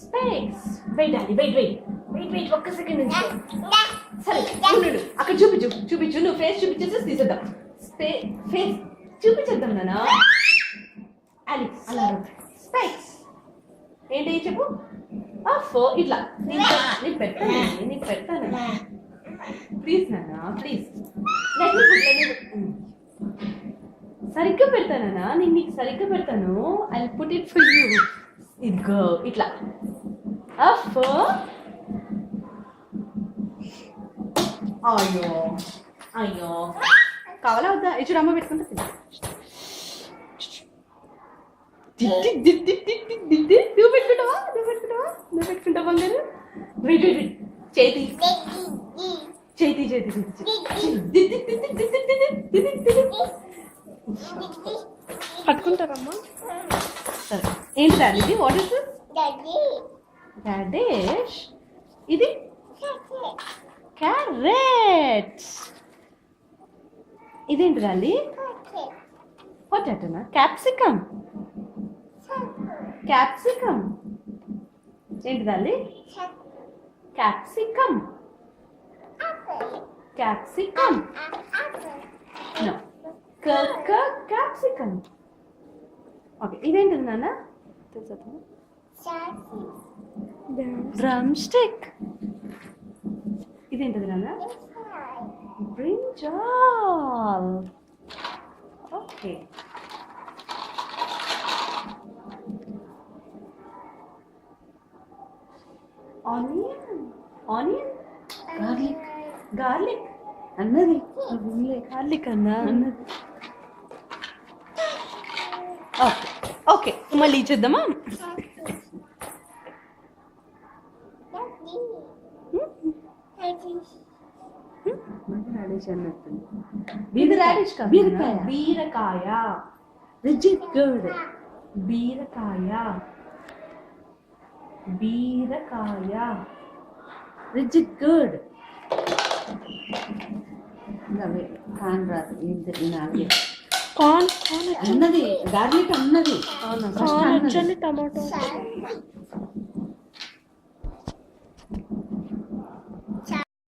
Space. Wait daddy, wait ఒక్క second నుంచి. సరే ఉండు, అక్కడ చూపించు నువ్వు ఫేస్ చూపించేసి తీసేద్దాం. ఫేస్ చూపించేద్దాం నాన్న. అలెక్స్ అలా స్పేస్ ఏంటి చెప్పు. ఇట్లా నీకు పెడతాను ప్లీజ్ నాన్న, ప్లీజ్. సరిగ్గా పెడతానా? నేను నీకు సరిగ్గా పెడతాను. I put it for you. ఇదిగో ఇట్లా. అయ్యో కావాలా వద్దా? ఇచ్చుడు అమ్మ పెట్టుకుంటా. నువ్వు పెట్టుకుంటావా మీరు? వెయిట్ చేతి పట్టుకుంటారమ్మా. సరే ఏంటి డాడీ ఇది? What is radish? ఇది క్యారెట్స్. ఇదేంటి డాడీ? పొటాటోనా? క్యాప్సికమ్. ఏంటి daddy? Capsicum. No. Capsicum. Okay, ఇదేంటి నాన్న? Drum stick. ఇదేంటిది నాన్న? బ్రింజాల్. ఓకే. ఆనియన్. గార్లిక్ అన్నది. గార్లిక్ అన్నది. ఓకే మళ్ళీ ఇచ్చేద్దామా? ఇది రాడిష్ కాదు, బీరకాయ. Rigid good. బీరకాయ రిజిడ్ గుడ్. కార్న్ అన్నది. గార్లిక్ అన్నది. టమాటో